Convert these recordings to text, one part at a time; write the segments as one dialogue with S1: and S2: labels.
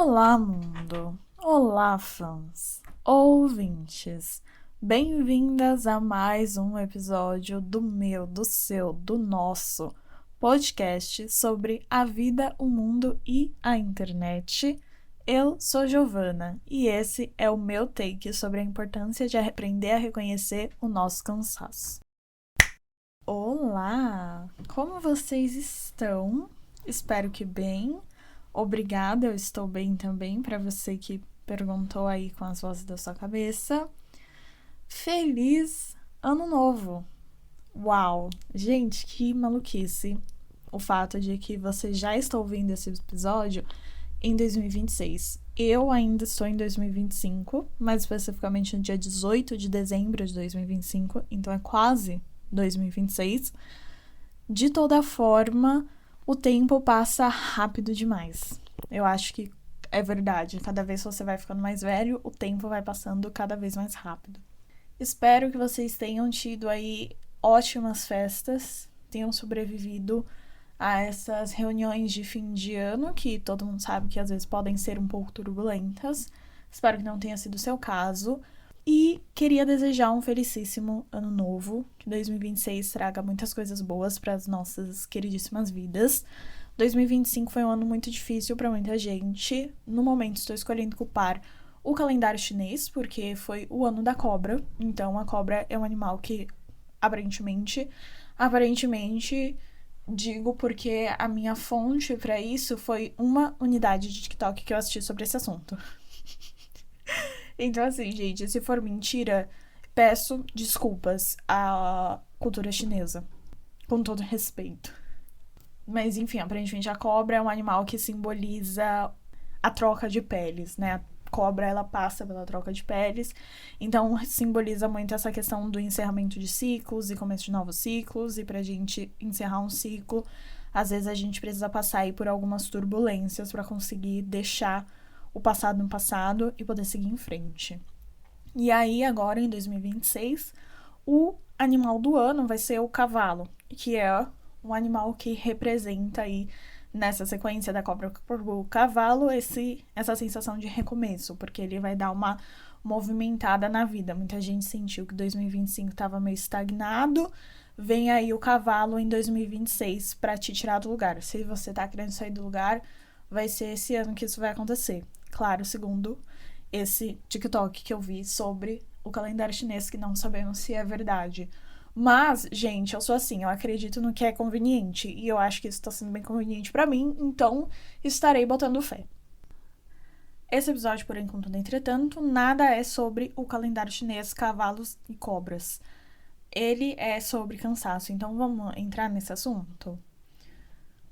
S1: Olá, mundo! Olá, fãs! Ouvintes! Bem-vindas a mais um episódio do meu, do seu, do nosso podcast sobre a vida, o mundo e a internet. Eu sou Giovana e esse é o meu take sobre a importância de aprender a reconhecer o nosso cansaço. Olá! Como vocês estão? Espero que bem. Obrigada, eu estou bem também, para você que perguntou aí com as vozes da sua cabeça. Feliz Ano Novo! Uau! Gente, que maluquice o fato de que você já está ouvindo esse episódio em 2026. Eu ainda estou em 2025, mais especificamente no dia 18 de dezembro de 2025, então é quase 2026. De toda forma, o tempo passa rápido demais. Eu acho que é verdade. Cada vez que você vai ficando mais velho, o tempo vai passando cada vez mais rápido. Espero que vocês tenham tido aí ótimas festas, tenham sobrevivido a essas reuniões de fim de ano, que todo mundo sabe que às vezes podem ser um pouco turbulentas. Espero que não tenha sido o seu caso. E queria desejar um felicíssimo ano novo, que 2026 traga muitas coisas boas para as nossas queridíssimas vidas. 2025 foi um ano muito difícil para muita gente. No momento estou escolhendo culpar o calendário chinês, porque foi o ano da cobra. Então a cobra é um animal que aparentemente, digo porque a minha fonte para isso foi uma unidade de TikTok que eu assisti sobre esse assunto. Então, assim, gente, se for mentira, peço desculpas à cultura chinesa. Com todo respeito. Mas, enfim, aparentemente a cobra é um animal que simboliza a troca de peles, né? A cobra, ela passa pela troca de peles. Então, simboliza muito essa questão do encerramento de ciclos e começo de novos ciclos. E pra gente encerrar um ciclo, às vezes a gente precisa passar aí por algumas turbulências para conseguir deixar o passado no passado e poder seguir em frente. E aí, agora, em 2026, o animal do ano vai ser o cavalo, que é um animal que representa aí, nessa sequência da cobra pro cavalo, essa sensação de recomeço, porque ele vai dar uma movimentada na vida. Muita gente sentiu que 2025 estava meio estagnado. Vem aí o cavalo em 2026 para te tirar do lugar. Se você tá querendo sair do lugar, vai ser esse ano que isso vai acontecer. Claro, segundo esse TikTok que eu vi sobre o calendário chinês, que não sabemos se é verdade. Mas, gente, eu sou assim, eu acredito no que é conveniente. E eu acho que isso tá sendo bem conveniente pra mim, então estarei botando fé. Esse episódio, porém, contudo, entretanto, nada é sobre o calendário chinês, cavalos e cobras. Ele é sobre cansaço, então vamos entrar nesse assunto?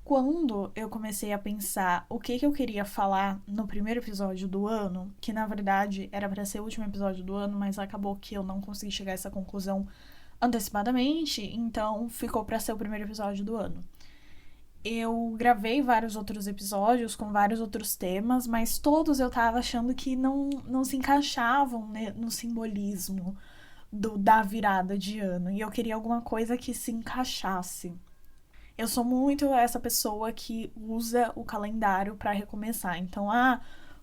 S1: Quando eu comecei a pensar o que eu queria falar no primeiro episódio do ano, que na verdade era para ser o último episódio do ano, mas acabou que eu não consegui chegar a essa conclusão antecipadamente, então ficou para ser o primeiro episódio do ano. Eu gravei vários outros episódios com vários outros temas, mas todos eu tava achando que não se encaixavam, né, no simbolismo da virada de ano. E eu queria alguma coisa que se encaixasse. Eu sou muito essa pessoa que usa o calendário para recomeçar. Então,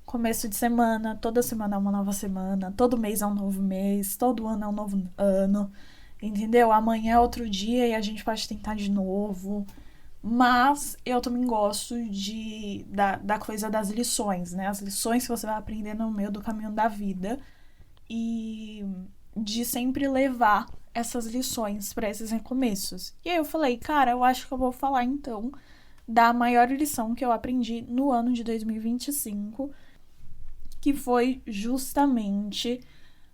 S1: começo de semana, toda semana é uma nova semana, todo mês é um novo mês, todo ano é um novo ano, entendeu? Amanhã é outro dia e a gente pode tentar de novo. Mas eu também gosto da coisa das lições, né? As lições que você vai aprender no meio do caminho da vida. E de sempre levar essas lições para esses recomeços. E aí eu falei, cara, eu acho que eu vou falar então da maior lição que eu aprendi no ano de 2025, que foi justamente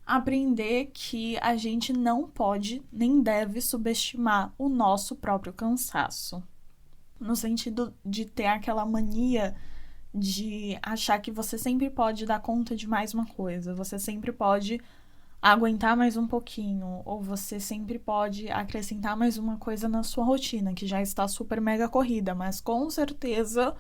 S1: aprender que a gente não pode nem deve subestimar o nosso próprio cansaço. No sentido de ter aquela mania de achar que você sempre pode dar conta de mais uma coisa, você sempre pode aguentar mais um pouquinho, ou você sempre pode acrescentar mais uma coisa na sua rotina, que já está super mega corrida, mas com certeza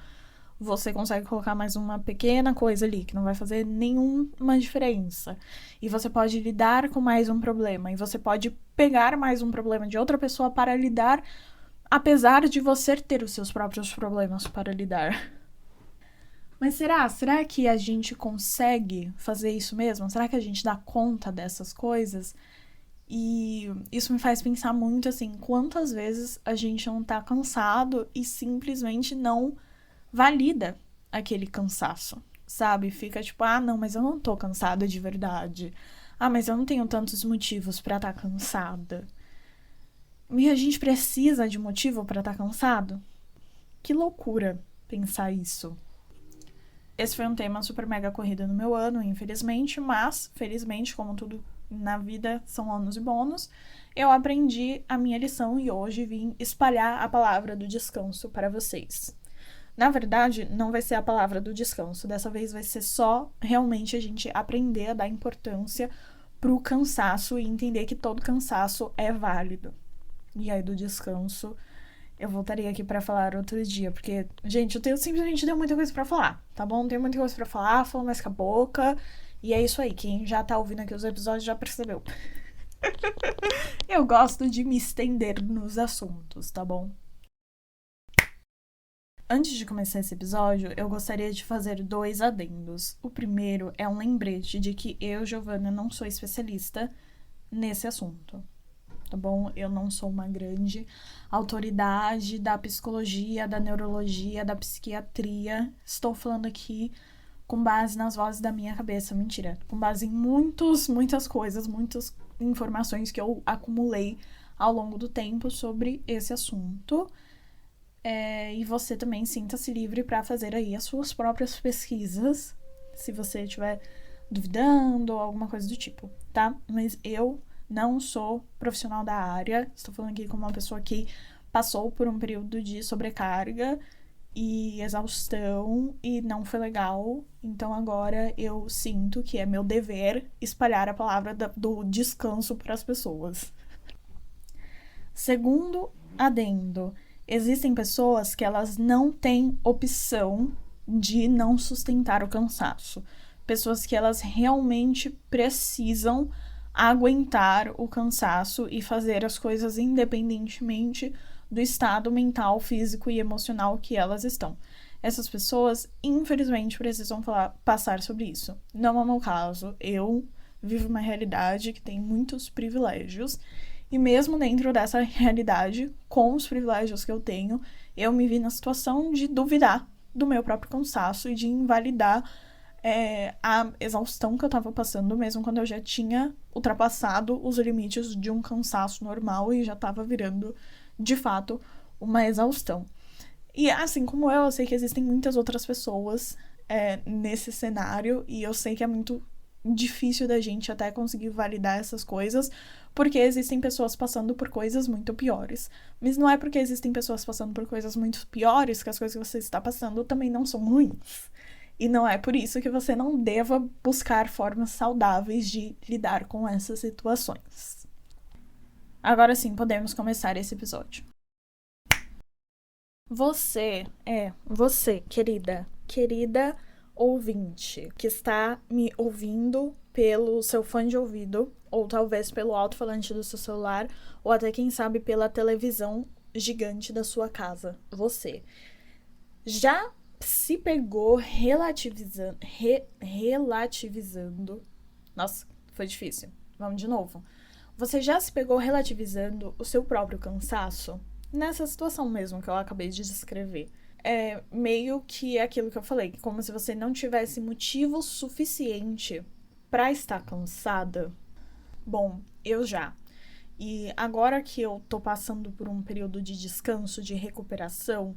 S1: você consegue colocar mais uma pequena coisa ali, que não vai fazer nenhuma diferença. E você pode lidar com mais um problema, e você pode pegar mais um problema de outra pessoa para lidar, apesar de você ter os seus próprios problemas para lidar. Mas será que a gente consegue fazer isso mesmo? Será que a gente dá conta dessas coisas? E isso me faz pensar muito, assim, quantas vezes a gente não tá cansado e simplesmente não valida aquele cansaço, sabe? Fica tipo, ah, não, mas eu não tô cansada de verdade. Ah, mas eu não tenho tantos motivos pra estar cansada. E a gente precisa de motivo pra estar cansado? Que loucura pensar isso. Esse foi um tema super mega corrido no meu ano, infelizmente, mas, felizmente, como tudo na vida são ônus e bônus, eu aprendi a minha lição e hoje vim espalhar a palavra do descanso para vocês. Na verdade, não vai ser a palavra do descanso, dessa vez vai ser só realmente a gente aprender a dar importância pro cansaço e entender que todo cansaço é válido. E aí do descanso eu voltaria aqui pra falar outro dia, porque, gente, simplesmente tenho muita coisa pra falar, tá bom? Tenho muita coisa pra falar, falo mais com a boca, e é isso aí. Quem já tá ouvindo aqui os episódios já percebeu. Eu gosto de me estender nos assuntos, tá bom? Antes de começar esse episódio, eu gostaria de fazer 2 adendos. O primeiro é um lembrete de que eu, Giovana, não sou especialista nesse assunto, tá bom? Eu não sou uma grande autoridade da psicologia, da neurologia, da psiquiatria. Estou falando aqui com base nas vozes da minha cabeça. Mentira. Com base em muitas coisas, muitas informações que eu acumulei ao longo do tempo sobre esse assunto. E você também sinta-se livre para fazer aí as suas próprias pesquisas, se você estiver duvidando ou alguma coisa do tipo, tá? Mas eu não sou profissional da área, estou falando aqui como uma pessoa que passou por um período de sobrecarga e exaustão e não foi legal, então agora eu sinto que é meu dever espalhar a palavra do descanso para as pessoas. Segundo adendo, existem pessoas que elas não têm opção de não sustentar o cansaço. Pessoas que elas realmente precisam aguentar o cansaço e fazer as coisas independentemente do estado mental, físico e emocional que elas estão. Essas pessoas, infelizmente, precisam passar sobre isso. Não é o meu caso. Eu vivo uma realidade que tem muitos privilégios e mesmo dentro dessa realidade, com os privilégios que eu tenho, eu me vi na situação de duvidar do meu próprio cansaço e de invalidar a exaustão que eu tava passando, mesmo quando eu já tinha ultrapassado os limites de um cansaço normal e já tava virando, de fato, uma exaustão. E assim como eu sei que existem muitas outras pessoas nesse cenário e eu sei que é muito difícil da gente até conseguir validar essas coisas, porque existem pessoas passando por coisas muito piores. Mas não é porque existem pessoas passando por coisas muito piores que as coisas que você está passando também não são ruins. E não é por isso que você não deva buscar formas saudáveis de lidar com essas situações. Agora sim, podemos começar esse episódio. Você, querida ouvinte, que está me ouvindo pelo seu fone de ouvido, ou talvez pelo alto-falante do seu celular, ou até, quem sabe, pela televisão gigante da sua casa. Você já se pegou relativizando... Nossa, foi difícil. Vamos de novo. Você já se pegou relativizando o seu próprio cansaço? Nessa situação mesmo que eu acabei de descrever. É meio que aquilo que eu falei, como se você não tivesse motivo suficiente pra estar cansada. Bom, eu já. E agora que eu tô passando por um período de descanso, de recuperação,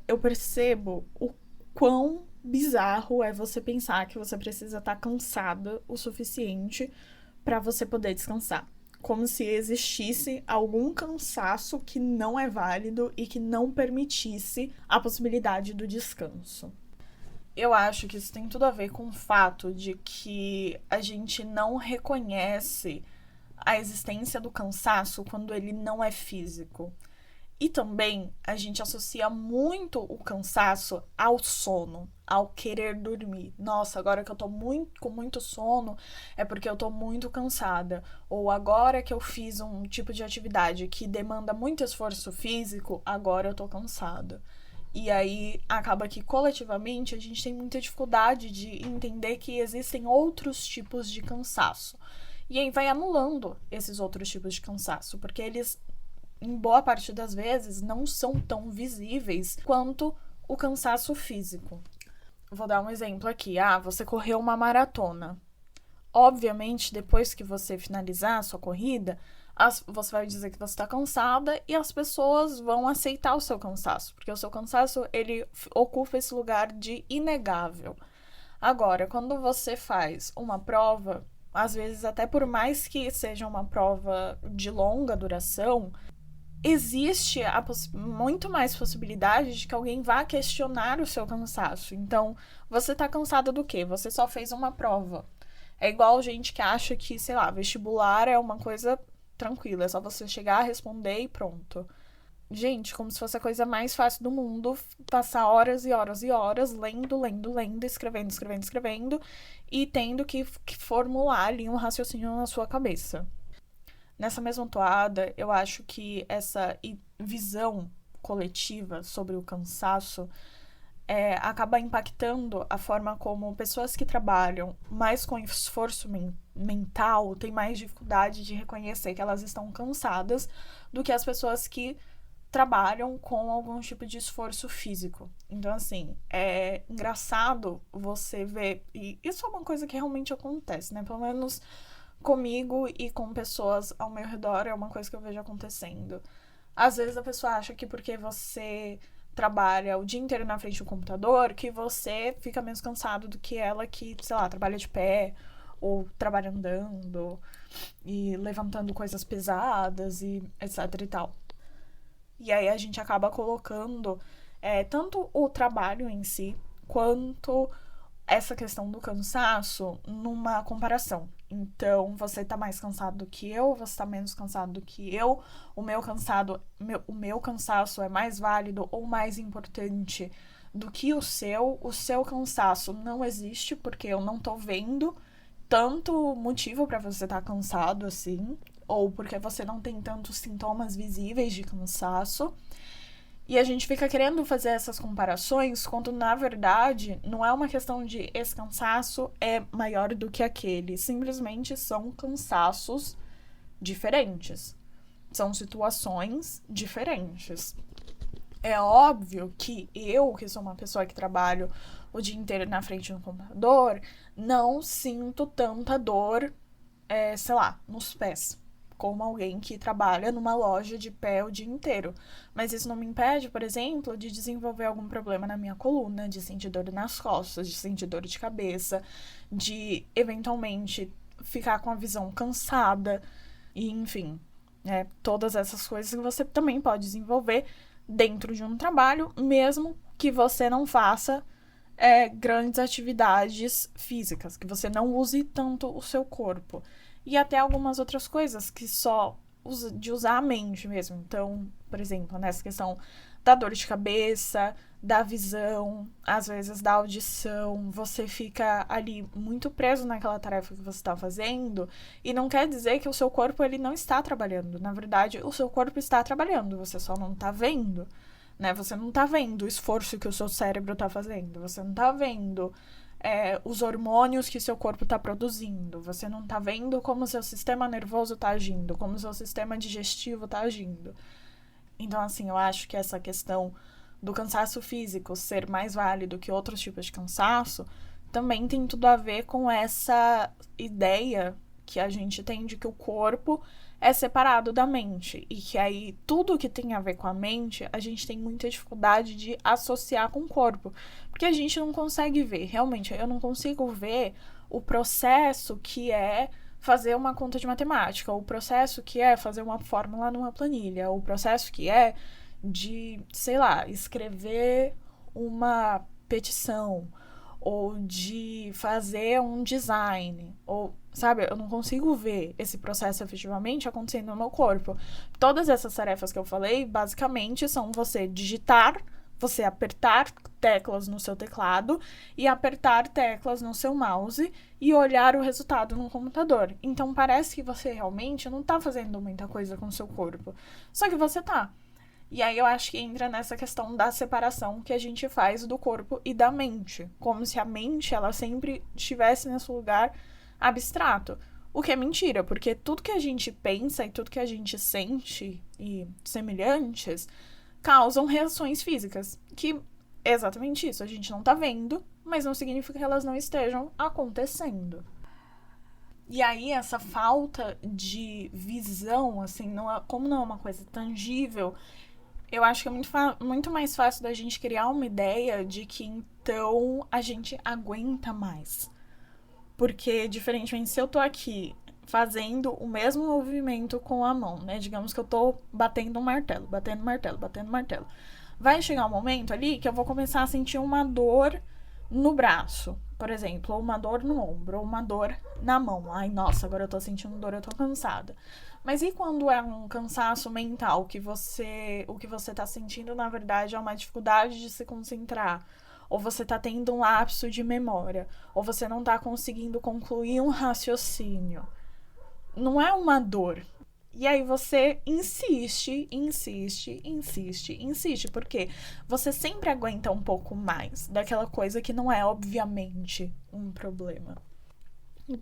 S1: eu percebo o quão bizarro é você pensar que você precisa estar cansada o suficiente pra você poder descansar. Como se existisse algum cansaço que não é válido e que não permitisse a possibilidade do descanso. Eu acho que isso tem tudo a ver com o fato de que a gente não reconhece a existência do cansaço quando ele não é físico. E também a gente associa muito o cansaço ao sono, ao querer dormir. Nossa, agora que eu tô com muito sono é porque eu tô muito cansada. Ou agora que eu fiz um tipo de atividade que demanda muito esforço físico, agora eu tô cansada. E aí acaba que coletivamente a gente tem muita dificuldade de entender que existem outros tipos de cansaço. E aí vai anulando esses outros tipos de cansaço, porque eles, em boa parte das vezes, não são tão visíveis quanto o cansaço físico. Vou dar um exemplo aqui. Você correu uma maratona. Obviamente, depois que você finalizar a sua corrida, você vai dizer que você está cansada e as pessoas vão aceitar o seu cansaço, porque o seu cansaço, ele ocupa esse lugar de inegável. Agora, quando você faz uma prova, às vezes até por mais que seja uma prova de longa duração, existe muito mais possibilidade de que alguém vá questionar o seu cansaço. Então, você tá cansada do quê? Você só fez uma prova. É igual gente que acha que, sei lá, vestibular é uma coisa tranquila, é só você chegar, responder e pronto. Gente, como se fosse a coisa mais fácil do mundo, passar horas e horas e horas lendo, escrevendo, e tendo que formular ali um raciocínio na sua cabeça. Nessa mesma toada, eu acho que essa visão coletiva sobre o cansaço acaba impactando a forma como pessoas que trabalham mais com esforço mental têm mais dificuldade de reconhecer que elas estão cansadas do que as pessoas que trabalham com algum tipo de esforço físico. Então, assim, é engraçado você ver, e isso é uma coisa que realmente acontece, né? Pelo menos comigo e com pessoas ao meu redor é uma coisa que eu vejo acontecendo. Às vezes a pessoa acha que porque você trabalha o dia inteiro na frente do computador, que você fica menos cansado do que ela que, sei lá, trabalha de pé, ou trabalha andando, e levantando coisas pesadas, e etc e tal. E aí a gente acaba colocando tanto o trabalho em si, quanto essa questão do cansaço numa comparação. Então, você tá mais cansado do que eu, você tá menos cansado do que eu, o meu cansaço é mais válido ou mais importante do que o seu cansaço não existe porque eu não tô vendo tanto motivo para você estar cansado assim, ou porque você não tem tantos sintomas visíveis de cansaço. E a gente fica querendo fazer essas comparações quando, na verdade, não é uma questão de esse cansaço é maior do que aquele. Simplesmente são cansaços diferentes. São situações diferentes. É óbvio que eu, que sou uma pessoa que trabalho o dia inteiro na frente do computador, não sinto tanta dor, sei lá, nos pés, como alguém que trabalha numa loja de pé o dia inteiro. Mas isso não me impede, por exemplo, de desenvolver algum problema na minha coluna, de sentir dor nas costas, de sentir dor de cabeça, de, eventualmente, ficar com a visão cansada, e, enfim, todas essas coisas que você também pode desenvolver dentro de um trabalho, mesmo que você não faça grandes atividades físicas, que você não use tanto o seu corpo. E até algumas outras coisas que só de usar a mente mesmo. Então, por exemplo, nessa questão da dor de cabeça, da visão, às vezes da audição, você fica ali muito preso naquela tarefa que você está fazendo e não quer dizer que o seu corpo ele não está trabalhando. Na verdade, o seu corpo está trabalhando, você só não está vendo, né? Você não está vendo o esforço que o seu cérebro está fazendo, você não está vendo os hormônios que seu corpo está produzindo. Você não está vendo como seu sistema nervoso está agindo, como seu sistema digestivo está agindo. Então, assim, eu acho que essa questão do cansaço físico ser mais válido que outros tipos de cansaço também tem tudo a ver com essa ideia que a gente tem de que o corpo é separado da mente e que aí tudo que tem a ver com a mente a gente tem muita dificuldade de associar com o corpo, porque a gente não consegue ver, realmente eu não consigo ver o processo que é fazer uma conta de matemática, o processo que é fazer uma fórmula numa planilha, o processo que é de, sei lá, escrever uma petição ou de fazer um design, ou, sabe, eu não consigo ver esse processo efetivamente acontecendo no meu corpo. Todas essas tarefas que eu falei, basicamente, são você digitar, você apertar teclas no seu teclado e apertar teclas no seu mouse e olhar o resultado no computador. Então, parece que você realmente não tá fazendo muita coisa com o seu corpo. Só que você tá. E aí eu acho que entra nessa questão da separação que a gente faz do corpo e da mente. Como se a mente, ela sempre estivesse nesse lugar abstrato. O que é mentira, porque tudo que a gente pensa e tudo que a gente sente e semelhantes causam reações físicas. Que é exatamente isso. A gente não tá vendo, mas não significa que elas não estejam acontecendo. E aí, essa falta de visão, assim, como não é uma coisa tangível, eu acho que é muito mais fácil da gente criar uma ideia de que então a gente aguenta mais. Porque, diferentemente, se eu tô aqui fazendo o mesmo movimento com a mão, né? Digamos que eu tô batendo um martelo, batendo martelo, batendo martelo. Vai chegar um momento ali que eu vou começar a sentir uma dor no braço, por exemplo, ou uma dor no ombro, ou uma dor na mão. Ai, nossa, agora eu tô sentindo dor, eu tô cansada. Mas e quando é um cansaço mental, o que você tá sentindo, na verdade, é uma dificuldade de se concentrar, ou você tá tendo um lapso de memória, ou você não tá conseguindo concluir um raciocínio. Não é uma dor. E aí você insiste, insiste, insiste, insiste, porque você sempre aguenta um pouco mais daquela coisa que não é, obviamente, um problema.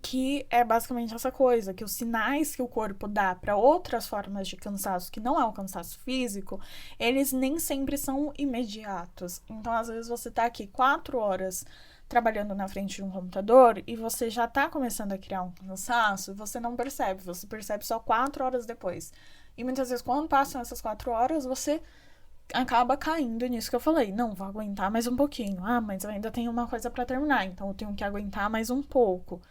S1: Que é basicamente essa coisa, que os sinais que o corpo dá para outras formas de cansaço, que não é o cansaço físico, eles nem sempre são imediatos. Então, às vezes, você tá aqui 4 horas trabalhando na frente de um computador e você já tá começando a criar um cansaço, você não percebe, você percebe só 4 horas depois. E muitas vezes, quando passam essas 4 horas, você acaba caindo nisso que eu falei. Não, vou aguentar mais um pouquinho. Ah, mas eu ainda tenho uma coisa para terminar, então eu tenho que aguentar mais um pouco.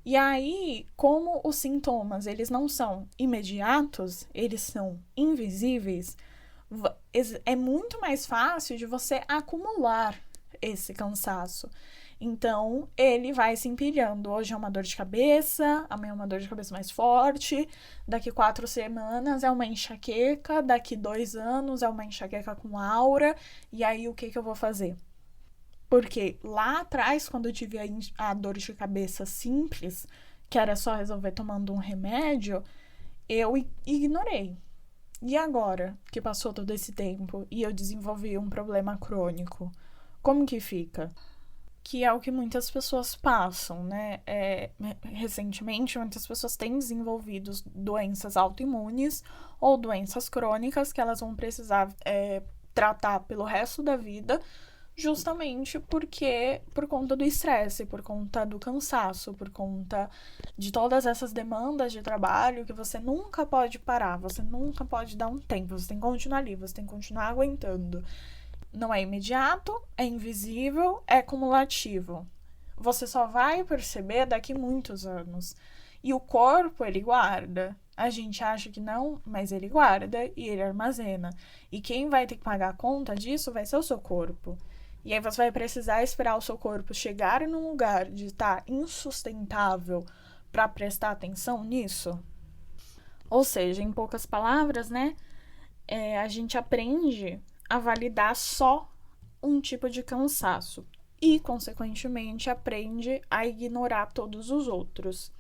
S1: E aí, como os sintomas, eles não são imediatos, eles são invisíveis, é muito mais fácil de você acumular esse cansaço. Então, ele vai se empilhando. Hoje é uma dor de cabeça, amanhã é uma dor de cabeça mais forte, daqui 4 semanas é uma enxaqueca, daqui 2 anos é uma enxaqueca com aura, e aí o que eu vou fazer? Porque lá atrás, quando eu tive a dor de cabeça simples, que era só resolver tomando um remédio, eu ignorei. E agora, que passou todo esse tempo e eu desenvolvi um problema crônico, como que fica? Que é o que muitas pessoas passam, né? Recentemente, muitas pessoas têm desenvolvido doenças autoimunes ou doenças crônicas que elas vão precisar tratar pelo resto da vida, justamente por conta do estresse, por conta do cansaço, por conta de todas essas demandas de trabalho que você nunca pode parar, você nunca pode dar um tempo, você tem que continuar ali, você tem que continuar aguentando. Não é imediato, é invisível, é cumulativo. Você só vai perceber daqui muitos anos. E o corpo, ele guarda. A gente acha que não, mas ele guarda e ele armazena. E quem vai ter que pagar a conta disso vai ser o seu corpo. E aí você vai precisar esperar o seu corpo chegar num lugar de estar insustentável para prestar atenção nisso. Ou seja, em poucas palavras, né? A gente aprende a validar só um tipo de cansaço e, consequentemente, aprende a ignorar todos os outros.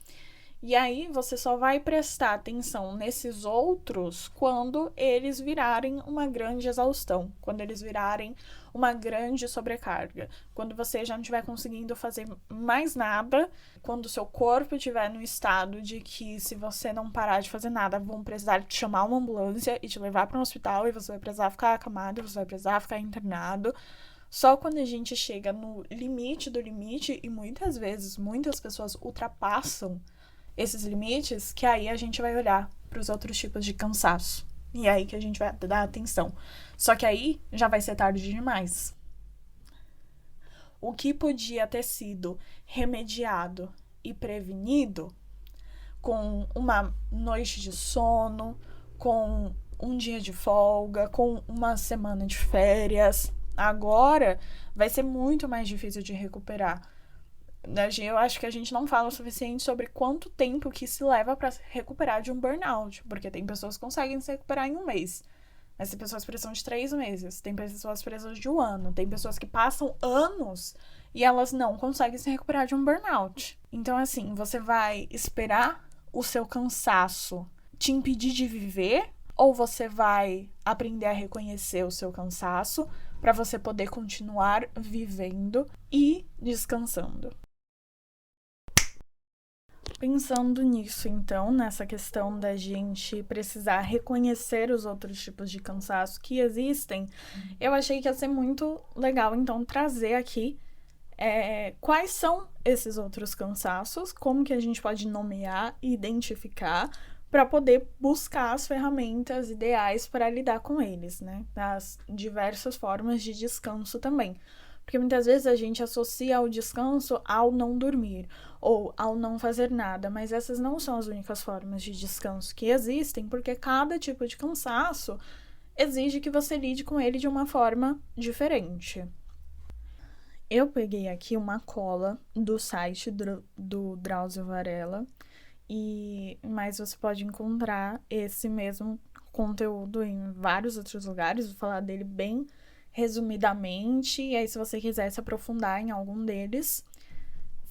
S1: E aí você só vai prestar atenção nesses outros quando eles virarem uma grande exaustão, quando eles virarem uma grande sobrecarga, quando você já não estiver conseguindo fazer mais nada, quando o seu corpo estiver no estado de que se você não parar de fazer nada, vão precisar te chamar uma ambulância e te levar para um hospital e você vai precisar ficar acamado, você vai precisar ficar internado. Só quando a gente chega no limite do limite, e muitas vezes muitas pessoas ultrapassam esses limites, que aí a gente vai olhar para os outros tipos de cansaço. E aí que a gente vai dar atenção. Só que aí já vai ser tarde demais. O que podia ter sido remediado e prevenido com uma noite de sono, com um dia de folga, com uma semana de férias, agora vai ser muito mais difícil de recuperar. Eu acho que a gente não fala o suficiente sobre quanto tempo que se leva para recuperar de um burnout, porque tem pessoas que conseguem se recuperar em um mês, mas tem pessoas que precisam de 3 meses, tem pessoas que precisam de 1 ano, tem pessoas que passam anos e elas não conseguem se recuperar de um burnout. Então, assim, você vai esperar o seu cansaço te impedir de viver, ou você vai aprender a reconhecer o seu cansaço para você poder continuar vivendo e descansando. Pensando nisso, então, nessa questão da gente precisar reconhecer os outros tipos de cansaço que existem, eu achei que ia ser muito legal, então, trazer aqui quais são esses outros cansaços, como que a gente pode nomear e identificar para poder buscar as ferramentas ideais para lidar com eles, né? As diversas formas de descanso também. Porque muitas vezes a gente associa o descanso ao não dormir ou ao não fazer nada, mas essas não são as únicas formas de descanso que existem, porque cada tipo de cansaço exige que você lide com ele de uma forma diferente. Eu peguei aqui uma cola do site do Drauzio Varela, mas você pode encontrar esse mesmo conteúdo em vários outros lugares. Vou falar dele bem resumidamente, e aí se você quiser se aprofundar em algum deles,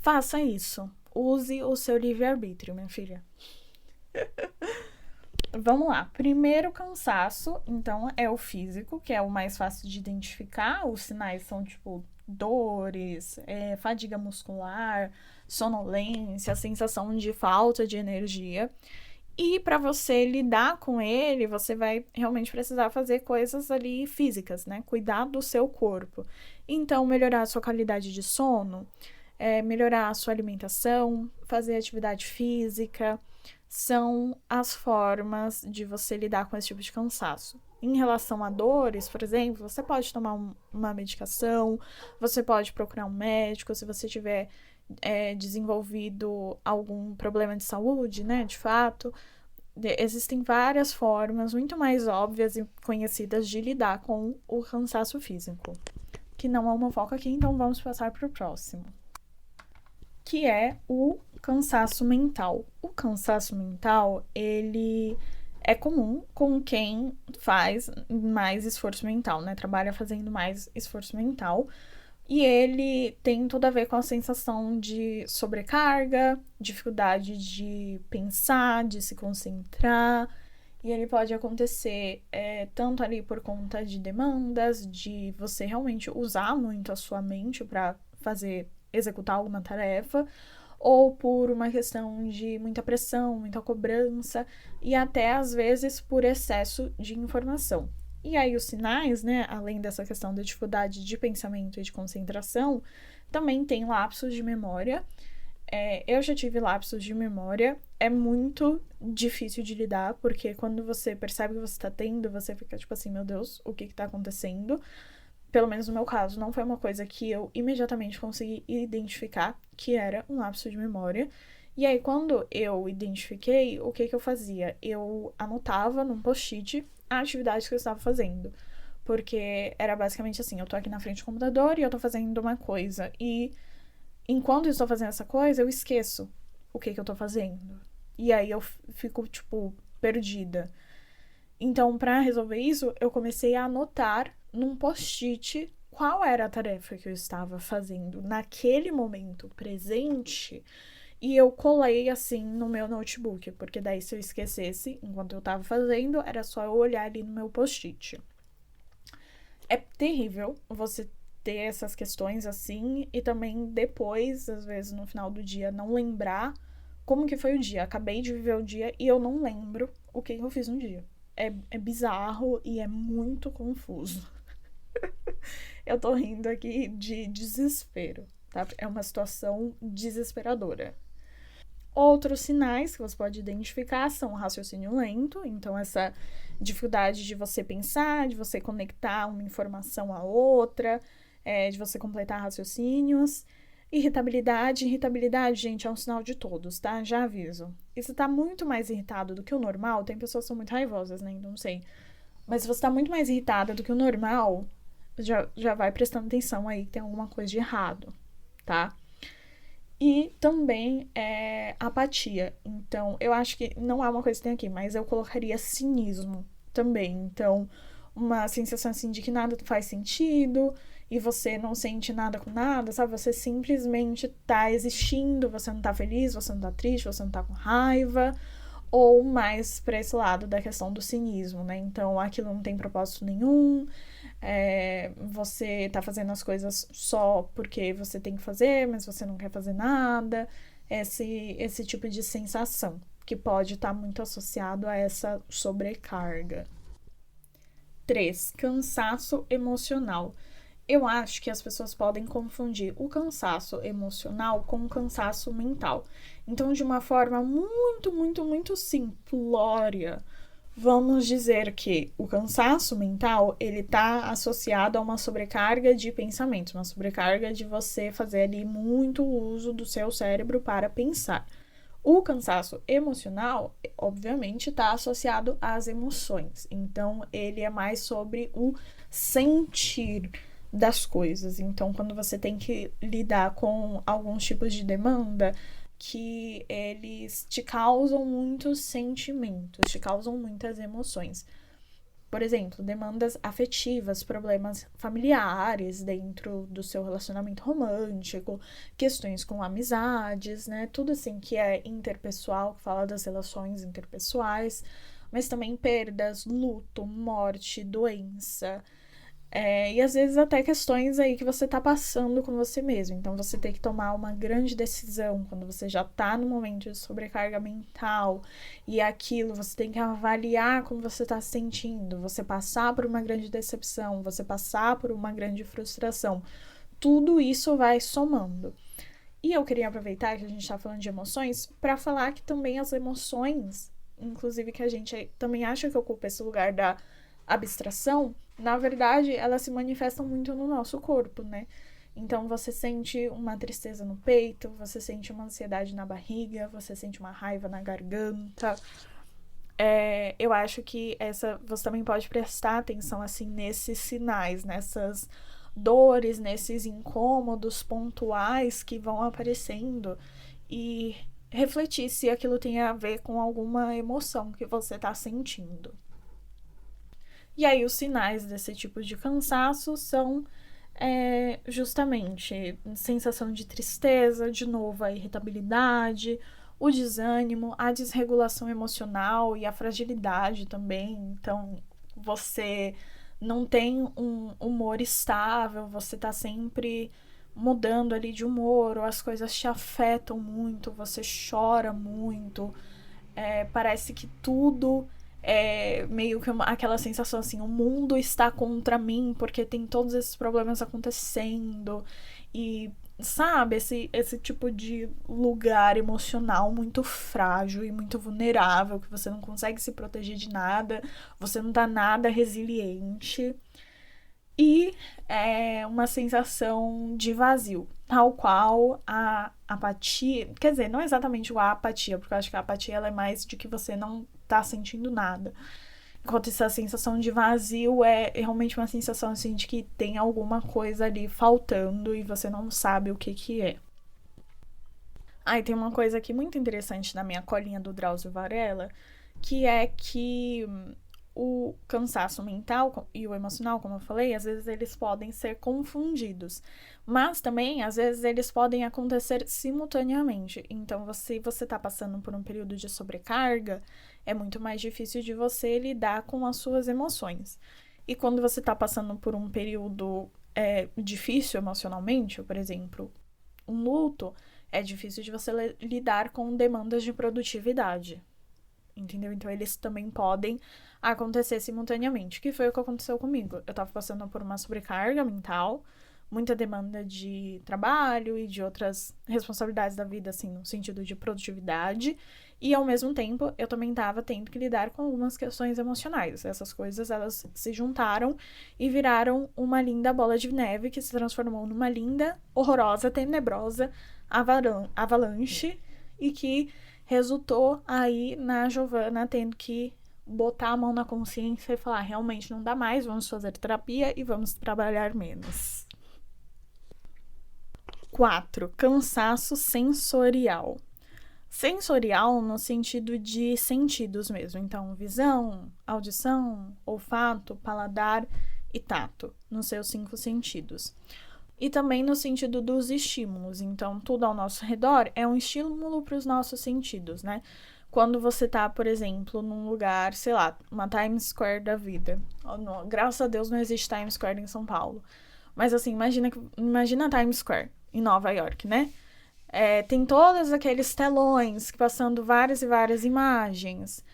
S1: faça isso. Use o seu livre-arbítrio, minha filha. Vamos lá. Primeiro cansaço, então, é o físico, que é o mais fácil de identificar. Os sinais são, tipo, dores, fadiga muscular, sonolência, sensação de falta de energia. E para você lidar com ele, você vai realmente precisar fazer coisas ali físicas, né? Cuidar do seu corpo. Então, melhorar a sua qualidade de sono, melhorar a sua alimentação, fazer atividade física, são as formas de você lidar com esse tipo de cansaço. Em relação a dores, por exemplo, você pode tomar uma medicação, você pode procurar um médico se você tiver desenvolvido algum problema de saúde, né, de fato. Existem várias formas muito mais óbvias e conhecidas de lidar com o cansaço físico, que não é uma foco aqui, então vamos passar para o próximo, que é o cansaço mental. O cansaço mental, ele é comum com quem faz mais esforço mental, né, trabalha fazendo mais esforço mental. E ele tem tudo a ver com a sensação de sobrecarga, dificuldade de pensar, de se concentrar. E ele pode acontecer tanto ali por conta de demandas, de você realmente usar muito a sua mente para executar alguma tarefa, ou por uma questão de muita pressão, muita cobrança, e até às vezes por excesso de informação. E aí os sinais, né, além dessa questão da dificuldade de pensamento e de concentração, também tem lapsos de memória. Eu já tive lapsos de memória, é muito difícil de lidar, porque quando você percebe que você tá tendo, você fica tipo assim, meu Deus, o que tá acontecendo? Pelo menos no meu caso, não foi uma coisa que eu imediatamente consegui identificar que era um lapso de memória. E aí, quando eu identifiquei, o que eu fazia? Eu anotava num post-it a atividade que eu estava fazendo. Porque era basicamente assim, eu tô aqui na frente do computador e eu tô fazendo uma coisa. E enquanto eu estou fazendo essa coisa, eu esqueço o que eu tô fazendo. E aí eu fico, tipo, perdida. Então, pra resolver isso, eu comecei a anotar num post-it qual era a tarefa que eu estava fazendo naquele momento presente. E eu colei, assim, no meu notebook, porque daí se eu esquecesse, enquanto eu tava fazendo, era só eu olhar ali no meu post-it. É terrível você ter essas questões assim, e também depois, às vezes, no final do dia, não lembrar como que foi o dia. Acabei de viver o dia e eu não lembro o que eu fiz no dia. É bizarro e é muito confuso. Eu tô rindo aqui de desespero, tá? É uma situação desesperadora. Outros sinais que você pode identificar são o raciocínio lento, então essa dificuldade de você pensar, de você conectar uma informação a outra, de você completar raciocínios. Irritabilidade, gente, é um sinal de todos, tá? Já aviso. E se tá muito mais irritado do que o normal, tem pessoas que são muito raivosas, né? Então não sei. Mas se você tá muito mais irritada do que o normal, já vai prestando atenção aí que tem alguma coisa de errado, tá? E também apatia. Então, eu acho que não é uma coisa que tem aqui, mas eu colocaria cinismo também. Então, uma sensação assim de que nada faz sentido e você não sente nada com nada, sabe? Você simplesmente tá existindo, você não tá feliz, você não tá triste, você não tá com raiva. ou mais para esse lado da questão do cinismo, né? Então, aquilo não tem propósito nenhum, você tá fazendo as coisas só porque você tem que fazer, mas você não quer fazer nada, esse tipo de sensação, que pode estar muito associado a essa sobrecarga. 3. Cansaço emocional. Eu acho que as pessoas podem confundir o cansaço emocional com o cansaço mental. Então, de uma forma muito, muito, muito simplória, vamos dizer que o cansaço mental, ele está associado a uma sobrecarga de pensamentos, uma sobrecarga de você fazer ali muito uso do seu cérebro para pensar. O cansaço emocional, obviamente, está associado às emoções. Então, ele é mais sobre o sentir das coisas. Então, quando você tem que lidar com alguns tipos de demanda que eles te causam muitos sentimentos, te causam muitas emoções. Por exemplo, demandas afetivas, problemas familiares dentro do seu relacionamento romântico, questões com amizades, né? Tudo assim que é interpessoal, que fala das relações interpessoais, mas também perdas, luto, morte, doença. E às vezes até questões aí que você tá passando com você mesmo. Então você tem que tomar uma grande decisão quando você já tá no momento de sobrecarga mental e aquilo você tem que avaliar como você tá se sentindo, você passar por uma grande decepção, você passar por uma grande frustração. Tudo isso vai somando. E eu queria aproveitar que a gente tá falando de emoções para falar que também as emoções, inclusive que a gente também acha que ocupa esse lugar da abstração, na verdade, elas se manifestam muito no nosso corpo, né? Então, você sente uma tristeza no peito, você sente uma ansiedade na barriga, você sente uma raiva na garganta. Eu acho que você também pode prestar atenção, assim, nesses sinais, nessas dores, nesses incômodos pontuais que vão aparecendo e refletir se aquilo tem a ver com alguma emoção que você está sentindo. E aí, os sinais desse tipo de cansaço são justamente sensação de tristeza, de novo, a irritabilidade, o desânimo, a desregulação emocional e a fragilidade também. Então, você não tem um humor estável, você tá sempre mudando ali de humor, ou as coisas te afetam muito, você chora muito, parece que tudo meio que aquela sensação assim, o mundo está contra mim porque tem todos esses problemas acontecendo e sabe, esse tipo de lugar emocional muito frágil e muito vulnerável, que você não consegue se proteger de nada, você não tá nada resiliente. E uma sensação de vazio, tal qual a apatia, quer dizer, não exatamente a apatia, porque eu acho que a apatia ela é mais de que você não tá sentindo nada. Enquanto essa sensação de vazio é realmente uma sensação assim de que tem alguma coisa ali faltando e você não sabe o que é. E tem uma coisa aqui muito interessante na minha colinha do Drauzio Varela, que é que o cansaço mental e o emocional, como eu falei, às vezes eles podem ser confundidos. Mas também, às vezes, eles podem acontecer simultaneamente. Então, se você está passando por um período de sobrecarga, é muito mais difícil de você lidar com as suas emoções. E quando você está passando por um período difícil emocionalmente, por exemplo, um luto, é difícil de você lidar com demandas de produtividade. Entendeu? Então, eles também podem acontecer simultaneamente, que foi o que aconteceu comigo. Eu tava passando por uma sobrecarga mental, muita demanda de trabalho e de outras responsabilidades da vida, assim, no sentido de produtividade, e ao mesmo tempo eu também tava tendo que lidar com algumas questões emocionais. Essas coisas, elas se juntaram e viraram uma linda bola de neve que se transformou numa linda, horrorosa, tenebrosa avalanche e que resultou aí na Giovana tendo que botar a mão na consciência e falar, realmente não dá mais, vamos fazer terapia e vamos trabalhar menos. 4. Cansaço sensorial. Sensorial no sentido de sentidos mesmo. Então, visão, audição, olfato, paladar e tato, nos seus 5 sentidos. E também no sentido dos estímulos. Então, tudo ao nosso redor é um estímulo para os nossos sentidos, né? quando você tá, por exemplo, num lugar, sei lá, uma Times Square da vida. Graças a Deus não existe Times Square em São Paulo. Mas assim, imagina a Times Square em Nova York, né? Tem todos aqueles telões passando várias e várias imagens.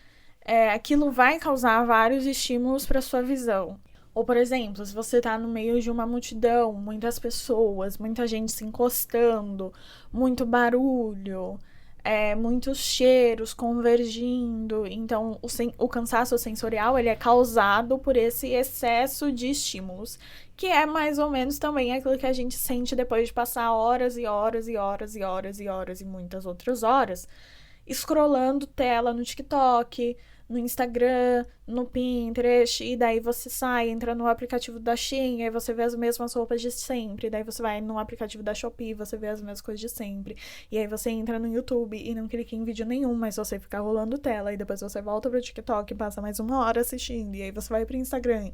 S1: Aquilo vai causar vários estímulos para sua visão. Ou, por exemplo, se você tá no meio de uma multidão, muitas pessoas, muita gente se encostando, muito barulho, muitos cheiros convergindo. Então, o cansaço sensorial ele é causado por esse excesso de estímulos, que é mais ou menos também aquilo que a gente sente depois de passar horas e horas e horas e horas e horas e muitas outras horas scrollando tela no TikTok, no Instagram, no Pinterest, e daí você sai, entra no aplicativo da Shein, aí você vê as mesmas roupas de sempre, daí você vai no aplicativo da Shopee, você vê as mesmas coisas de sempre, e aí você entra no YouTube e não clica em vídeo nenhum, mas você fica rolando tela, e depois você volta pro TikTok e passa mais 1 hora assistindo, e aí você vai pro Instagram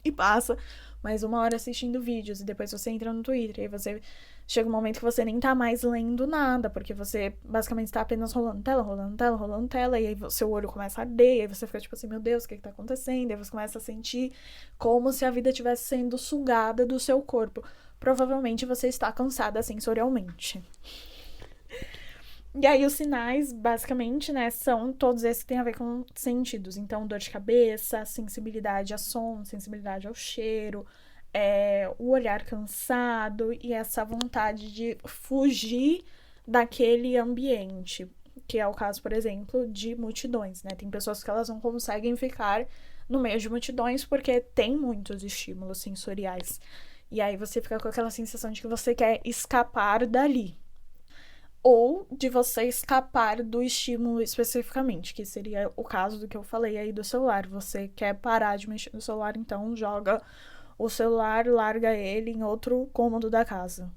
S1: e passa mais 1 hora assistindo vídeos, e depois você entra no Twitter, e aí você chega um momento que você nem tá mais lendo nada, porque você basicamente está apenas rolando tela, rolando tela, rolando tela, e aí seu olho começa a arder, e aí você fica tipo assim, meu Deus, o que tá acontecendo? E aí você começa a sentir como se a vida estivesse sendo sugada do seu corpo. Provavelmente você está cansada sensorialmente. E aí os sinais, basicamente, né, são todos esses que têm a ver com sentidos. Então, dor de cabeça, sensibilidade a som, sensibilidade ao cheiro, o olhar cansado e essa vontade de fugir daquele ambiente, que é o caso, por exemplo, de multidões, né? Tem pessoas que elas não conseguem ficar no meio de multidões porque tem muitos estímulos sensoriais. E aí você fica com aquela sensação de que você quer escapar dali. Ou de você escapar do estímulo especificamente, que seria o caso do que eu falei aí do celular. Você quer parar de mexer no celular, então joga o celular, larga ele em outro cômodo da casa.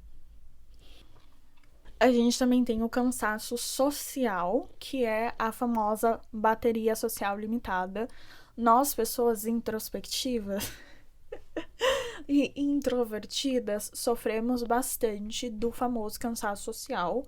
S1: A gente também tem o cansaço social, que é a famosa bateria social limitada. Nós, pessoas introspectivas e introvertidas, sofremos bastante do famoso cansaço social.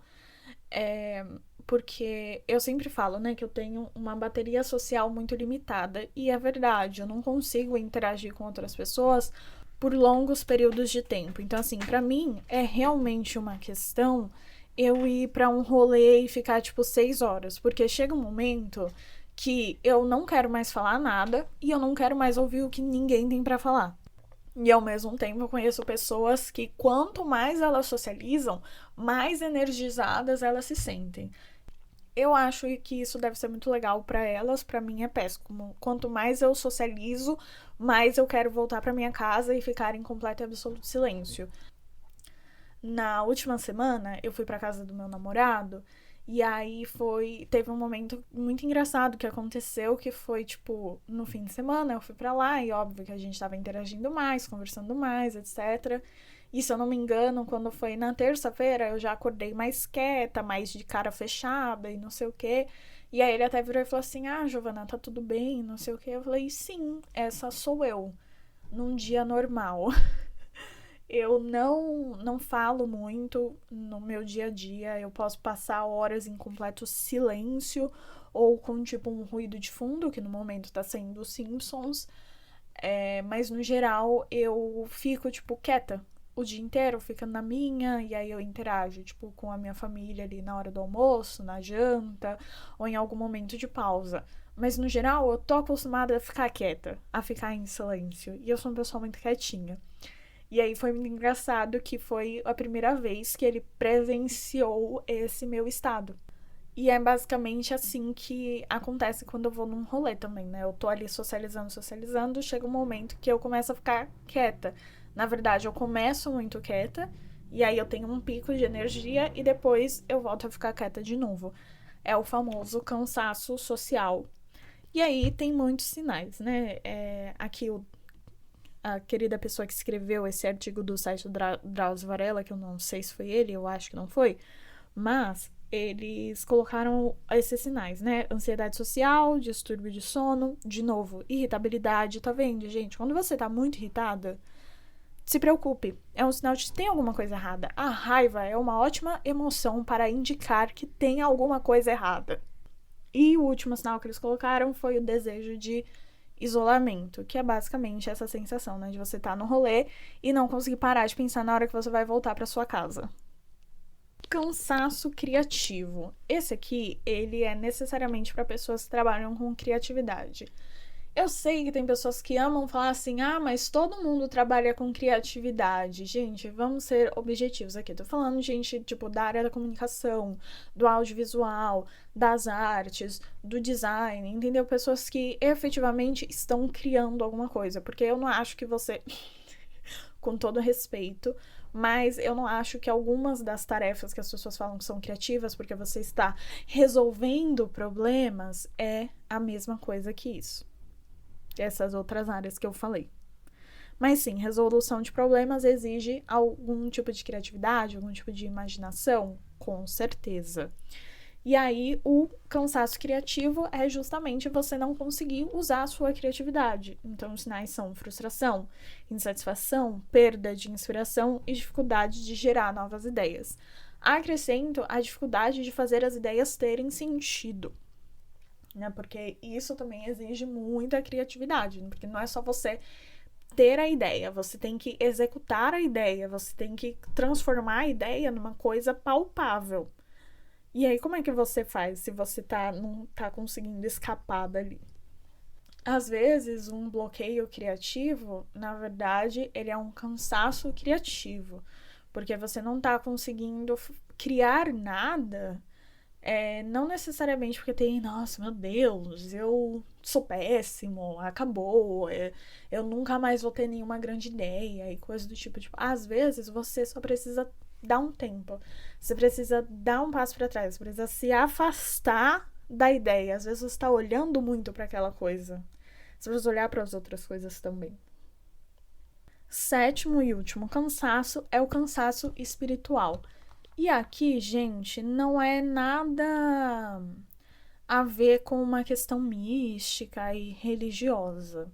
S1: Porque eu sempre falo, né, que eu tenho uma bateria social muito limitada. E é verdade, eu não consigo interagir com outras pessoas por longos períodos de tempo. Então, assim, pra mim, é realmente uma questão eu ir pra um rolê e ficar, tipo, 6 horas. Porque chega um momento que eu não quero mais falar nada e eu não quero mais ouvir o que ninguém tem pra falar. E ao mesmo tempo eu conheço pessoas que quanto mais elas socializam, mais energizadas elas se sentem. Eu acho que isso deve ser muito legal pra elas, pra mim é péssimo. Quanto mais eu socializo, mais eu quero voltar pra minha casa e ficar em completo e absoluto silêncio. Na última semana, eu fui pra casa do meu namorado e aí teve um momento muito engraçado que aconteceu, que foi, tipo, no fim de semana eu fui pra lá e óbvio que a gente tava interagindo mais, conversando mais, etc. E se eu não me engano, quando foi na terça-feira, eu já acordei mais quieta, mais de cara fechada e não sei o quê. E aí ele até virou e falou assim, Giovana, tá tudo bem, não sei o quê. Eu falei, sim, essa sou eu, num dia normal. Eu não falo muito no meu dia a dia, eu posso passar horas em completo silêncio ou com tipo um ruído de fundo, que no momento tá sendo os Simpsons, mas no geral eu fico tipo quieta o dia inteiro, ficando na minha, e aí eu interajo tipo com a minha família ali na hora do almoço, na janta ou em algum momento de pausa. Mas no geral eu tô acostumada a ficar quieta, a ficar em silêncio, e eu sou uma pessoa muito quietinha. E aí foi muito engraçado que foi a primeira vez que ele presenciou esse meu estado. E é basicamente assim que acontece quando eu vou num rolê também, né? Eu tô ali socializando, chega um momento que eu começo a ficar quieta. Na verdade, eu começo muito quieta, e aí eu tenho um pico de energia, e depois eu volto a ficar quieta de novo. É o famoso cansaço social. E aí tem muitos sinais, né? Aqui a querida pessoa que escreveu esse artigo do site do Drauzio Varela, que eu não sei se foi ele, eu acho que não foi, mas eles colocaram esses sinais, né? Ansiedade social, distúrbio de sono, de novo, irritabilidade, tá vendo, gente? Quando você tá muito irritada, se preocupe, é um sinal de que tem alguma coisa errada. A raiva é uma ótima emoção para indicar que tem alguma coisa errada. E o último sinal que eles colocaram foi o desejo de isolamento, que é basicamente essa sensação, né, de você estar no rolê e não conseguir parar de pensar na hora que você vai voltar para sua casa. Cansaço criativo. Esse aqui, ele é necessariamente para pessoas que trabalham com criatividade. Eu sei que tem pessoas que amam falar assim, mas todo mundo trabalha com criatividade. Gente, vamos ser objetivos aqui. Tô falando, gente, tipo, da área da comunicação, do audiovisual, das artes, do design, entendeu? Pessoas que efetivamente estão criando alguma coisa. Porque eu não acho que você, com todo respeito, mas eu não acho que algumas das tarefas que as pessoas falam que são criativas, porque você está resolvendo problemas, é a mesma coisa que isso. Essas outras áreas que eu falei. Mas sim, resolução de problemas exige algum tipo de criatividade, algum tipo de imaginação, com certeza. E aí, o cansaço criativo é justamente você não conseguir usar a sua criatividade. Então, os sinais são frustração, insatisfação, perda de inspiração e dificuldade de gerar novas ideias. Acrescento a dificuldade de fazer as ideias terem sentido. Né? Porque isso também exige muita criatividade, porque não é só você ter a ideia, você tem que executar a ideia, você tem que transformar a ideia numa coisa palpável. E aí, como é que você faz se você não tá conseguindo escapar dali? Às vezes, um bloqueio criativo, na verdade, ele é um cansaço criativo, porque você não tá conseguindo criar nada. Não necessariamente porque tem, nossa, meu Deus, eu sou péssimo, acabou, eu nunca mais vou ter nenhuma grande ideia e coisa do tipo. Às vezes você só precisa dar um tempo, você precisa dar um passo para trás, você precisa se afastar da ideia. Às vezes você está olhando muito para aquela coisa, você precisa olhar para as outras coisas também. Sétimo e último cansaço é o cansaço espiritual. E aqui, gente, não é nada a ver com uma questão mística e religiosa.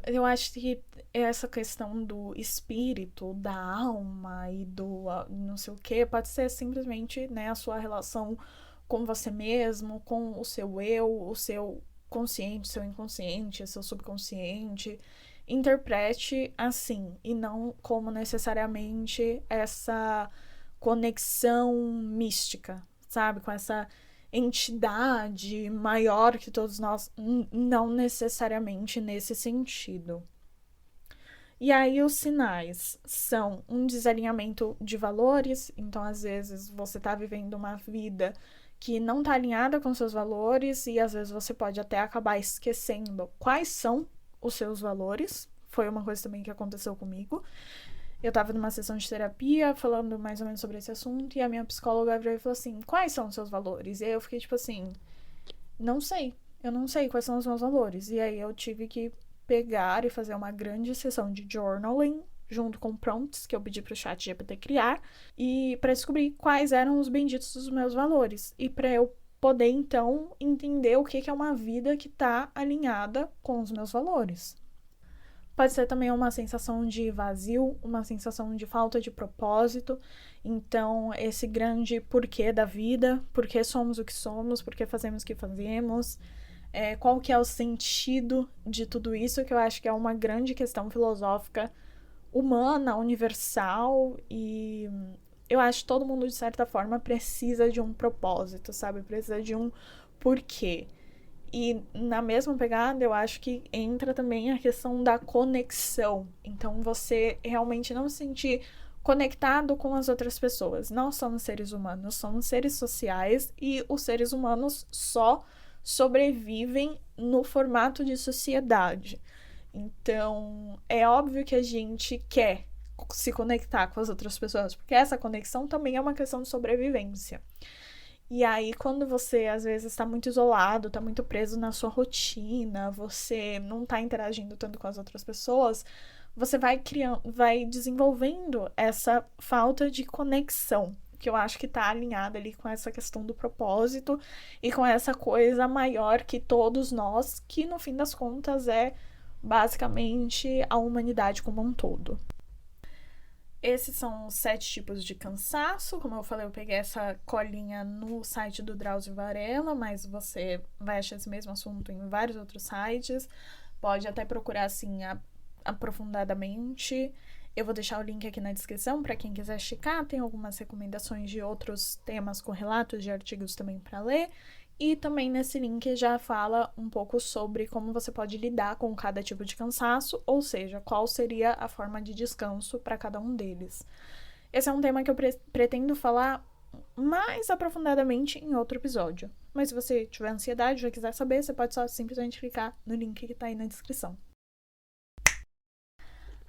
S1: Eu acho que essa questão do espírito, da alma e do não sei o que, pode ser simplesmente, né, a sua relação com você mesmo, com o seu eu, o seu consciente, seu inconsciente, seu subconsciente. Interprete assim, e não como necessariamente essa conexão mística, sabe? Com essa entidade maior que todos nós, não necessariamente nesse sentido. E aí os sinais são um desalinhamento de valores, então às vezes você tá vivendo uma vida que não tá alinhada com seus valores e às vezes você pode até acabar esquecendo quais são os seus valores. Foi uma coisa também que aconteceu comigo. Eu tava numa sessão de terapia falando mais ou menos sobre esse assunto e a minha psicóloga virou e falou assim, quais são os seus valores? E aí eu fiquei tipo assim, eu não sei quais são os meus valores. E aí eu tive que pegar e fazer uma grande sessão de journaling junto com prompts que eu pedi pro chat GPT criar e para descobrir quais eram os benditos dos meus valores e para eu poder então entender o que é uma vida que tá alinhada com os meus valores. Pode ser também uma sensação de vazio, uma sensação de falta de propósito. Então, esse grande porquê da vida, por que somos o que somos, por que fazemos o que fazemos, qual que é o sentido de tudo isso, que eu acho que é uma grande questão filosófica humana, universal, e eu acho que todo mundo, de certa forma, precisa de um propósito, sabe? Precisa de um porquê. E na mesma pegada, eu acho que entra também a questão da conexão. Então, você realmente não se sentir conectado com as outras pessoas. Nós somos seres humanos, somos seres sociais e os seres humanos só sobrevivem no formato de sociedade. Então, é óbvio que a gente quer se conectar com as outras pessoas, porque essa conexão também é uma questão de sobrevivência. E aí, quando você, às vezes, está muito isolado, está muito preso na sua rotina, você não está interagindo tanto com as outras pessoas, você vai desenvolvendo essa falta de conexão, que eu acho que está alinhada ali com essa questão do propósito e com essa coisa maior que todos nós, que no fim das contas é basicamente a humanidade como um todo. Esses são os 7 tipos de cansaço. Como eu falei, eu peguei essa colinha no site do Drauzio Varela, mas você vai achar esse mesmo assunto em vários outros sites. Pode até procurar, assim, aprofundadamente. Eu vou deixar o link aqui na descrição para quem quiser checar. Tem algumas recomendações de outros temas correlatos de artigos também para ler. E também nesse link já fala um pouco sobre como você pode lidar com cada tipo de cansaço, ou seja, qual seria a forma de descanso para cada um deles. Esse é um tema que eu pretendo falar mais aprofundadamente em outro episódio. Mas se você tiver ansiedade e já quiser saber, você pode só simplesmente clicar no link que está aí na descrição.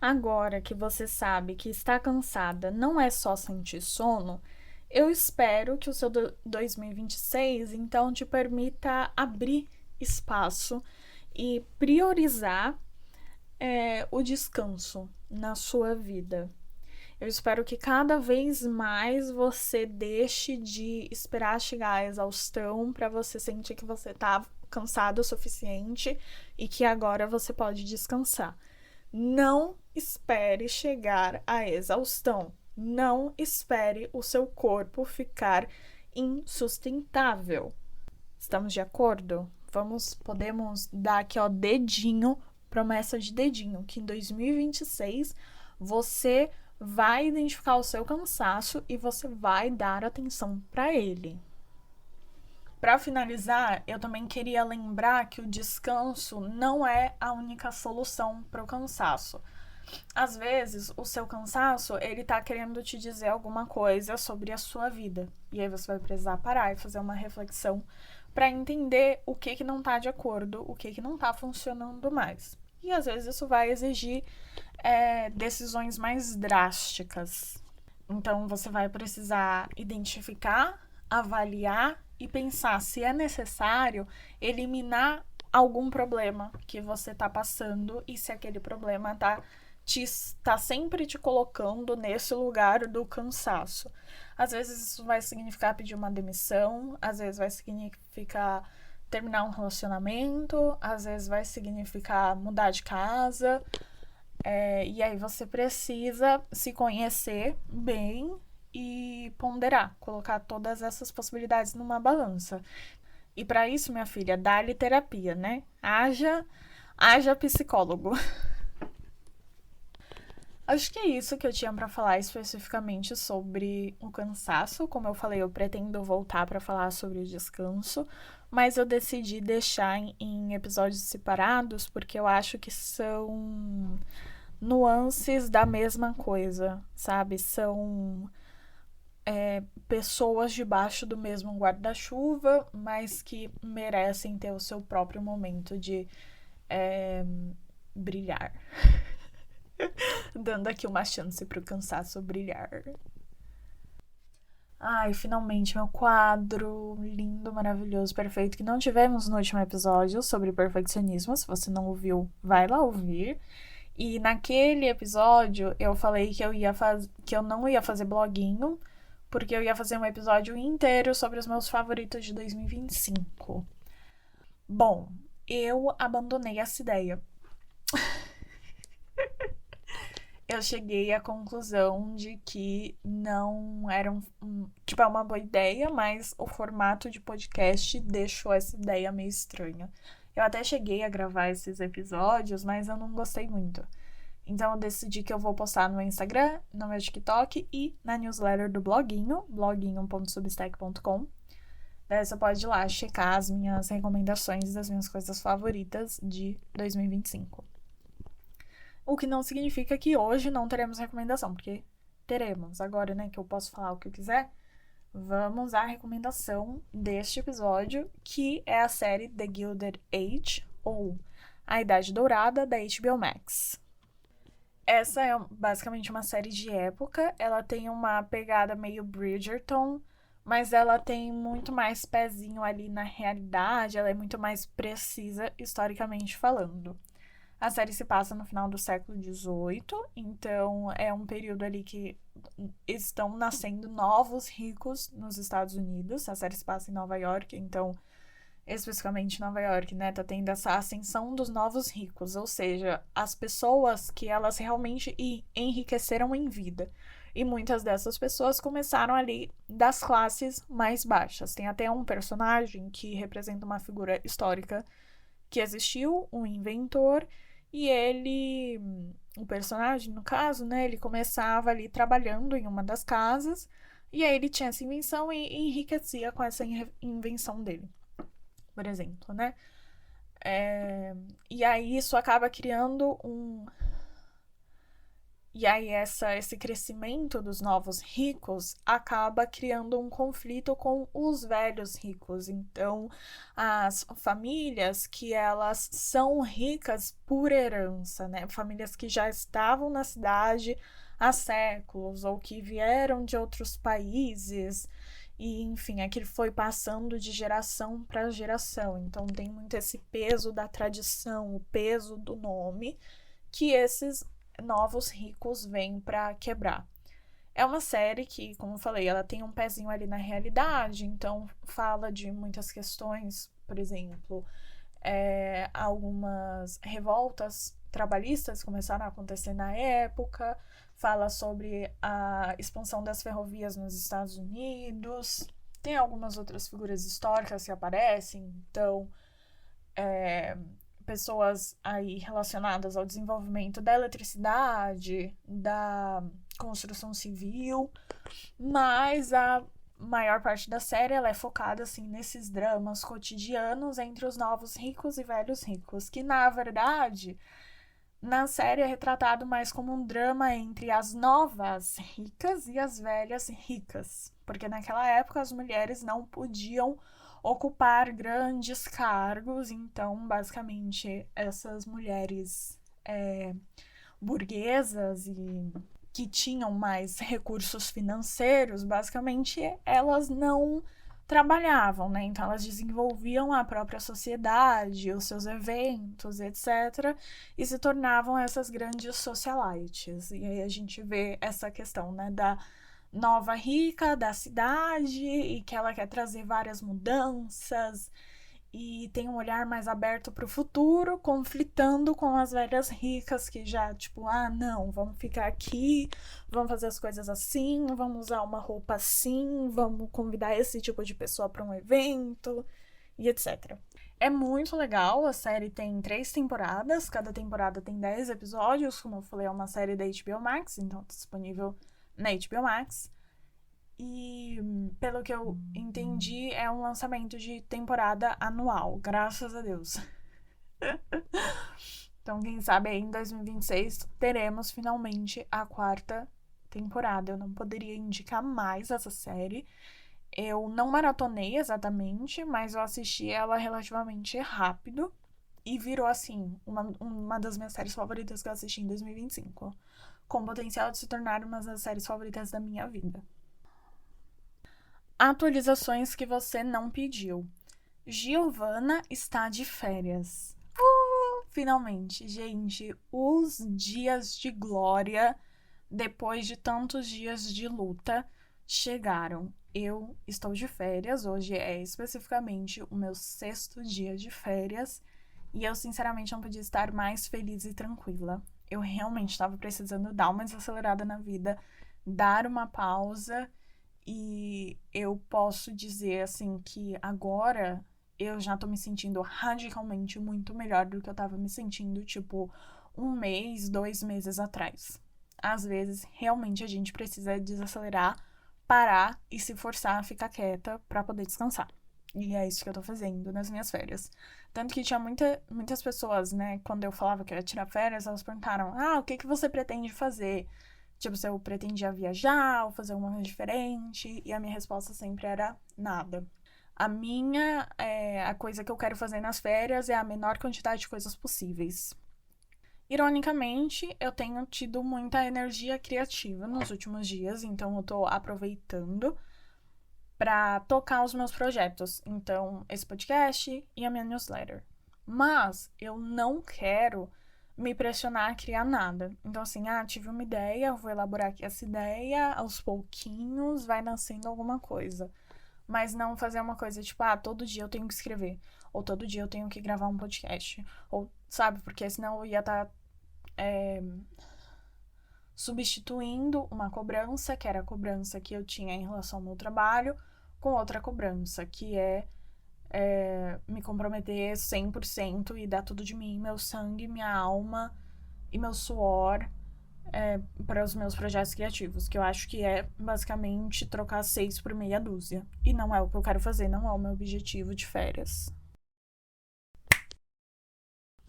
S1: Agora que você sabe que está cansada não é só sentir sono, eu espero que o seu 2026, então, te permita abrir espaço e priorizar o descanso na sua vida. Eu espero que cada vez mais você deixe de esperar chegar à exaustão para você sentir que você está cansado o suficiente e que agora você pode descansar. Não espere chegar à exaustão. Não espere o seu corpo ficar insustentável. Estamos de acordo? Podemos dar aqui, ó, dedinho, promessa de dedinho, que em 2026 você vai identificar o seu cansaço e você vai dar atenção para ele. Para finalizar, eu também queria lembrar que o descanso não é a única solução para o cansaço. Às vezes, o seu cansaço, ele tá querendo te dizer alguma coisa sobre a sua vida. E aí você vai precisar parar e fazer uma reflexão para entender o que não tá de acordo, o que não tá funcionando mais. E às vezes isso vai exigir decisões mais drásticas. Então, você vai precisar identificar, avaliar e pensar se é necessário eliminar algum problema que você tá passando e se aquele problema tá sempre te colocando nesse lugar do cansaço. Às vezes isso vai significar pedir uma demissão, às vezes vai significar terminar um relacionamento, às vezes vai significar mudar de casa. E aí você precisa se conhecer bem e ponderar, colocar todas essas possibilidades numa balança. E para isso, minha filha, dá-lhe terapia, né? Haja psicólogo. Acho que é isso que eu tinha para falar especificamente sobre o cansaço. Como eu falei, eu pretendo voltar para falar sobre o descanso, mas eu decidi deixar em episódios separados porque eu acho que são nuances da mesma coisa, sabe? São pessoas debaixo do mesmo guarda-chuva, mas que merecem ter o seu próprio momento de brilhar. Dando aqui uma chance pro cansaço brilhar. Ai, finalmente, meu quadro lindo, maravilhoso, perfeito, que não tivemos no último episódio sobre perfeccionismo. Se você não ouviu, vai lá ouvir. E naquele episódio eu falei que eu não ia fazer bloguinho, porque eu ia fazer um episódio inteiro sobre os meus favoritos de 2025. Bom, eu abandonei essa ideia. Eu cheguei à conclusão de que não era é uma boa ideia, mas o formato de podcast deixou essa ideia meio estranha. Eu até cheguei a gravar esses episódios, mas eu não gostei muito. Então eu decidi que eu vou postar no meu Instagram, no meu TikTok e na newsletter do bloguinho, bloguinho.substack.com. Daí você pode ir lá checar as minhas recomendações das minhas coisas favoritas de 2025. O que não significa que hoje não teremos recomendação, porque teremos. Agora, né, que eu posso falar o que eu quiser, vamos à recomendação deste episódio, que é a série The Gilded Age, ou A Idade Dourada, da HBO Max. Essa é basicamente uma série de época, ela tem uma pegada meio Bridgerton, mas ela tem muito mais pezinho ali na realidade, ela é muito mais precisa historicamente falando. A série se passa no final do século XVIII, então é um período ali que estão nascendo novos ricos nos Estados Unidos. A série se passa em Nova York, então especificamente Nova York, né, tá tendo essa ascensão dos novos ricos, ou seja, as pessoas que elas realmente enriqueceram em vida. E muitas dessas pessoas começaram ali das classes mais baixas. Tem até um personagem que representa uma figura histórica que existiu, um inventor, e ele, o personagem, no caso, né, ele começava ali trabalhando em uma das casas, e aí ele tinha essa invenção e enriquecia com essa invenção dele, por exemplo, né? E aí isso acaba criando um. E aí esse crescimento dos novos ricos acaba criando um conflito com os velhos ricos. Então, as famílias que elas são ricas por herança, né? Famílias que já estavam na cidade há séculos ou que vieram de outros países e, enfim, aquilo foi passando de geração para geração. Então, tem muito esse peso da tradição, o peso do nome que esses novos ricos vêm para quebrar. É uma série que, como eu falei, ela tem um pezinho ali na realidade, então fala de muitas questões, por exemplo, algumas revoltas trabalhistas começaram a acontecer na época, fala sobre a expansão das ferrovias nos Estados Unidos, tem algumas outras figuras históricas que aparecem, então pessoas aí relacionadas ao desenvolvimento da eletricidade, da construção civil, mas a maior parte da série ela é focada assim nesses dramas cotidianos entre os novos ricos e velhos ricos, que na verdade na série é retratado mais como um drama entre as novas ricas e as velhas ricas, porque naquela época as mulheres não podiam ocupar grandes cargos, então basicamente essas mulheres burguesas e que tinham mais recursos financeiros, basicamente elas não trabalhavam, né? Então elas desenvolviam a própria sociedade, os seus eventos, etc. E se tornavam essas grandes socialites. E aí a gente vê essa questão, né, da nova rica da cidade e que ela quer trazer várias mudanças e tem um olhar mais aberto para o futuro, conflitando com as velhas ricas que já, tipo, ah, não, vamos ficar aqui, vamos fazer as coisas assim, vamos usar uma roupa assim, vamos convidar esse tipo de pessoa para um evento e etc. É muito legal, a série tem 3 temporadas, cada temporada tem 10 episódios, como eu falei, é uma série da HBO Max, então tá disponível na HBO Max. E, pelo que eu entendi, é um lançamento de temporada anual, graças a Deus. Então, quem sabe aí em 2026 teremos finalmente a 4ª temporada. Eu não poderia indicar mais essa série. Eu não maratonei exatamente, mas eu assisti ela relativamente rápido. E virou, assim, uma das minhas séries favoritas que eu assisti em 2025. Com potencial de se tornar uma das séries favoritas da minha vida. Atualizações que você não pediu. Giovanna está de férias. Finalmente, gente, os dias de glória, depois de tantos dias de luta, chegaram. Eu estou de férias, hoje é especificamente o meu 6º dia de férias e eu sinceramente não podia estar mais feliz e tranquila. Eu realmente estava precisando dar uma desacelerada na vida, dar uma pausa. E eu posso dizer, assim, que agora eu já tô me sentindo radicalmente muito melhor do que eu tava me sentindo, tipo, 1 mês, 2 meses atrás. Às vezes, realmente, a gente precisa desacelerar, parar e se forçar a ficar quieta pra poder descansar. E é isso que eu tô fazendo nas minhas férias. Tanto que tinha muitas pessoas, né, quando eu falava que eu ia tirar férias, elas perguntaram: ah, o que que você pretende fazer? Tipo, se eu pretendia viajar ou fazer alguma coisa diferente. E a minha resposta sempre era nada. A coisa que eu quero fazer nas férias é a menor quantidade de coisas possíveis. Ironicamente, eu tenho tido muita energia criativa nos últimos dias, então eu tô aproveitando para tocar os meus projetos. Então, esse podcast e a minha newsletter. Mas eu não quero me pressionar a criar nada. Então, assim, tive uma ideia, eu vou elaborar aqui essa ideia, aos pouquinhos vai nascendo alguma coisa. Mas não fazer uma coisa tipo, todo dia eu tenho que escrever. Ou todo dia eu tenho que gravar um podcast. Ou, sabe? Porque senão eu ia estar substituindo uma cobrança, que era a cobrança que eu tinha em relação ao meu trabalho, com outra cobrança, que é me comprometer 100% e dar tudo de mim, meu sangue, minha alma e meu suor para os meus projetos criativos, que eu acho que é basicamente trocar 6 por meia dúzia. E não é o que eu quero fazer, não é o meu objetivo de férias.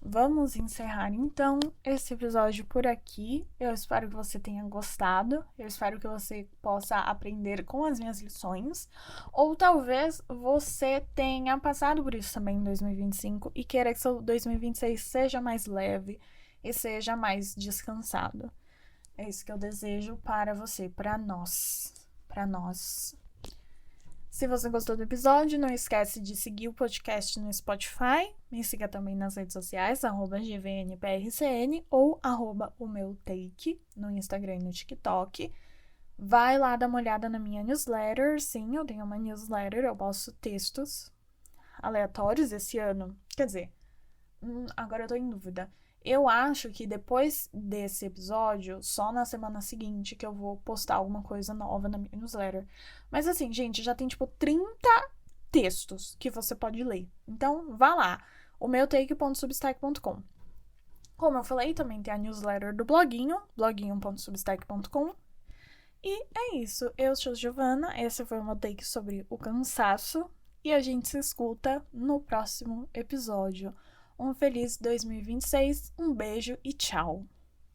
S1: Vamos encerrar então esse episódio por aqui. Eu espero que você tenha gostado. Eu espero que você possa aprender com as minhas lições. Ou talvez você tenha passado por isso também em 2025 e queira que seu 2026 seja mais leve e seja mais descansado. É isso que eu desejo para você, para nós. Para nós. Se você gostou do episódio, não esquece de seguir o podcast no Spotify. Me siga também nas redes sociais, @gvnprcn ou @omeuTake no Instagram e no TikTok. Vai lá dar uma olhada na minha newsletter. Sim, eu tenho uma newsletter, eu posto textos aleatórios esse ano. Quer dizer, agora eu tô em dúvida. Eu acho que depois desse episódio, só na semana seguinte que eu vou postar alguma coisa nova na minha newsletter. Mas assim, gente, já tem tipo 30 textos que você pode ler. Então, vá lá, omeuTake.substack.com. Como eu falei, também tem a newsletter do bloguinho, bloguinho.substack.com. E é isso. Eu sou Giovana, esse foi o meu take sobre o cansaço. E a gente se escuta no próximo episódio. Um feliz 2026, um beijo e tchau!